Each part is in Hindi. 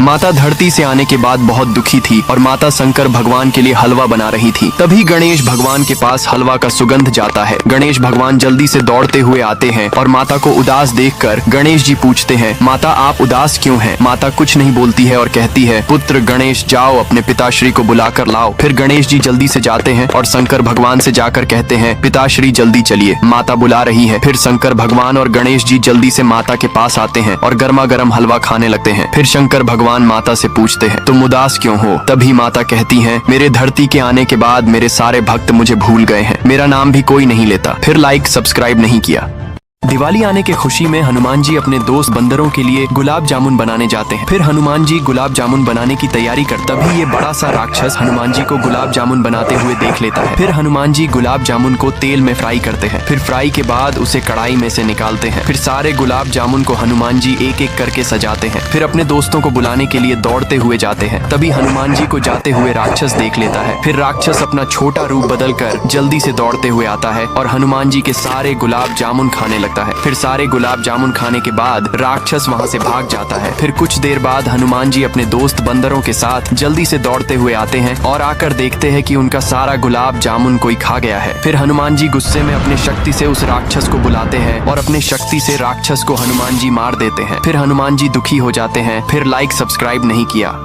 माता धरती से आने के बाद बहुत दुखी थी और माता शंकर भगवान के लिए हलवा बना रही थी। तभी गणेश भगवान के पास हलवा का सुगंध जाता है। गणेश भगवान जल्दी से दौड़ते हुए आते हैं और माता को उदास देखकर गणेश जी पूछते हैं, माता आप उदास क्यों हैं? माता कुछ नहीं बोलती है और कहती है, पुत्र गणेश जाओ अपने पिताश्री को बुलाकर लाओ। फिर गणेश जी जल्दी से जाते हैं और शंकर भगवान से जाकर कहते हैं, पिताश्री जल्दी चलिए, माता बुला रही है। फिर शंकर भगवान और गणेश जी जल्दी से माता के पास आते हैं और गर्मा गर्म हलवा खाने लगते हैं। फिर शंकर भगवान माता से पूछते हैं, तुम उदास क्यों हो? तभी माता कहती हैं, मेरे धरती के आने के बाद मेरे सारे भक्त मुझे भूल गए हैं, मेरा नाम भी कोई नहीं लेता। फिर लाइक सब्सक्राइब नहीं किया। दिवाली आने के खुशी में हनुमान जी अपने दोस्त बंदरों के लिए गुलाब जामुन बनाने जाते हैं। फिर हनुमान जी गुलाब जामुन बनाने की तैयारी कर, तभी ये बड़ा सा राक्षस हनुमान जी को गुलाब जामुन बनाते हुए देख लेता है। फिर हनुमान जी गुलाब जामुन को तेल में फ्राई करते हैं। फिर फ्राई के बाद उसे कढ़ाई में से निकालते हैं। फिर सारे गुलाब जामुन को हनुमान जी एक एक करके सजाते हैं। फिर अपने दोस्तों को बुलाने के लिए दौड़ते हुए जाते हैं। तभी हनुमान जी को जाते हुए राक्षस देख लेता है। फिर राक्षस अपना छोटा रूप बदल कर जल्दी से दौड़ते हुए आता है और हनुमान जी के सारे गुलाब जामुन खाने लगता है। फिर सारे गुलाब जामुन खाने के बाद राक्षस वहां से भाग जाता है। फिर कुछ देर बाद हनुमान जी अपने दोस्त बंदरों के साथ जल्दी से दौड़ते हुए आते हैं और आकर देखते हैं कि उनका सारा गुलाब जामुन कोई खा गया है। फिर हनुमान जी गुस्से में अपनी शक्ति से उस राक्षस को बुलाते हैं और अपनी शक्ति से राक्षस को हनुमान जी मार देते हैं। फिर हनुमान जी दुखी हो जाते हैं। फिर लाइक सब्सक्राइब नहीं किया।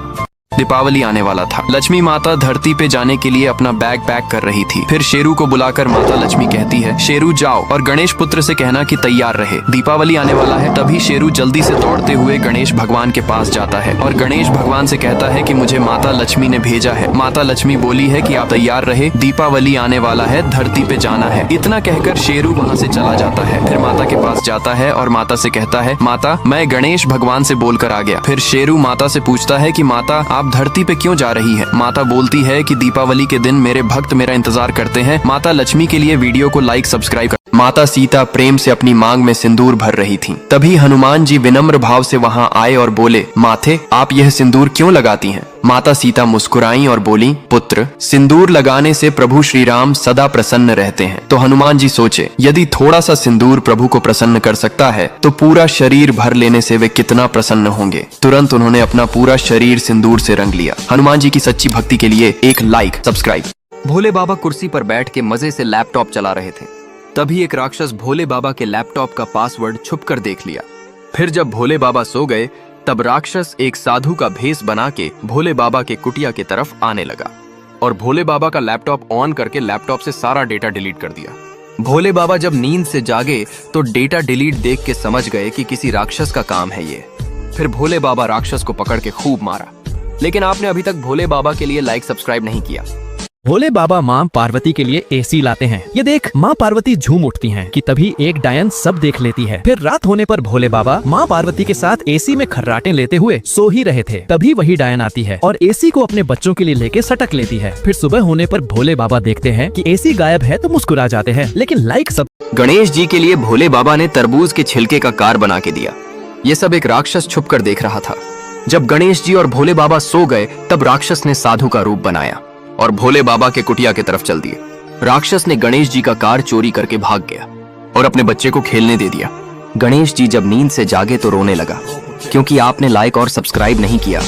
दीपावली आने वाला था। लक्ष्मी माता धरती पे जाने के लिए अपना बैग पैक कर रही थी। फिर शेरू को बुलाकर माता लक्ष्मी कहती है, शेरू जाओ और गणेश पुत्र से कहना कि तैयार रहे, दीपावली आने वाला है। तभी शेरू जल्दी से दौड़ते हुए गणेश भगवान के पास जाता है और गणेश भगवान से कहता है कि मुझे माता लक्ष्मी ने भेजा है। माता लक्ष्मी बोली है कि आप तैयार रहे, दीपावली आने वाला है, धरती पे जाना है। इतना कहकर शेरू वहाँ से चला जाता है। फिर माता के पास जाता है और माता से कहता है, माता मैं गणेश भगवान से बोलकर आ गया। फिर शेरू माता से पूछता है कि माता आप धरती पे क्यों जा रही है? माता बोलती है कि दीपावली के दिन मेरे भक्त मेरा इंतजार करते हैं। माता लक्ष्मी के लिए वीडियो को लाइक सब्सक्राइब कर। माता सीता प्रेम से अपनी मांग में सिंदूर भर रही थी। तभी हनुमान जी विनम्र भाव से वहां आए और बोले, माथे आप यह सिंदूर क्यों लगाती हैं? माता सीता मुस्कुराई और बोली, पुत्र सिंदूर लगाने से प्रभु श्री राम सदा प्रसन्न रहते हैं। तो हनुमान जी सोचे, यदि थोड़ा सा सिंदूर प्रभु को प्रसन्न कर सकता है तो पूरा शरीर भर लेने से वे कितना प्रसन्न होंगे। तुरंत उन्होंने अपना पूरा शरीर सिंदूर से रंग लिया। हनुमान जी की सच्ची भक्ति के लिए एक लाइक सब्सक्राइब। भोले बाबा कुर्सी पर बैठ के मजे से लैपटॉप चला रहे थे। तभी एक राक्षस भोले बाबा के लैपटॉप का पासवर्ड छुपकर देख लिया। फिर जब भोले बाबा सो गए तब राक्षस एक साधु का भेष बना के भोले बाबा के कुटिया की तरफ आने लगा और भोले बाबा का लैपटॉप ऑन करके लैपटॉप से सारा डेटा डिलीट कर दिया। भोले बाबा जब नींद से जागे तो डेटा डिलीट देख के समझ गए कि किसी राक्षस का काम है ये। फिर भोले बाबा राक्षस को पकड़ के खूब मारा। लेकिन आपने अभी तक भोले बाबा के लिए लाइक सब्सक्राइब नहीं किया। भोले बाबा माँ पार्वती के लिए एसी लाते हैं। ये देख माँ पार्वती झूम उठती हैं कि तभी एक डायन सब देख लेती है। फिर रात होने पर भोले बाबा माँ पार्वती के साथ एसी में खर्राटे लेते हुए सो ही रहे थे। तभी वही डायन आती है और एसी को अपने बच्चों के लिए लेके सटक लेती है। फिर सुबह होने पर भोले बाबा देखते हैं कि एसी गायब है तो मुस्कुरा जाते हैं। लेकिन लाइक सब। गणेश जी के लिए भोले बाबा ने तरबूज के छिलके का कार बना के दिया। ये सब एक राक्षस छुप कर देख रहा था। जब गणेश जी और भोले बाबा सो गए तब राक्षस ने साधु का रूप बनाया और भोले बाबा के कुटिया की तरफ चल दिए। राक्षस ने गणेश जी का कार चोरी करके भाग गया और अपने बच्चे को खेलने दे दिया। गणेश जी जब नींद से जागे तो रोने लगा क्योंकि आपने लाइक और सब्सक्राइब नहीं किया।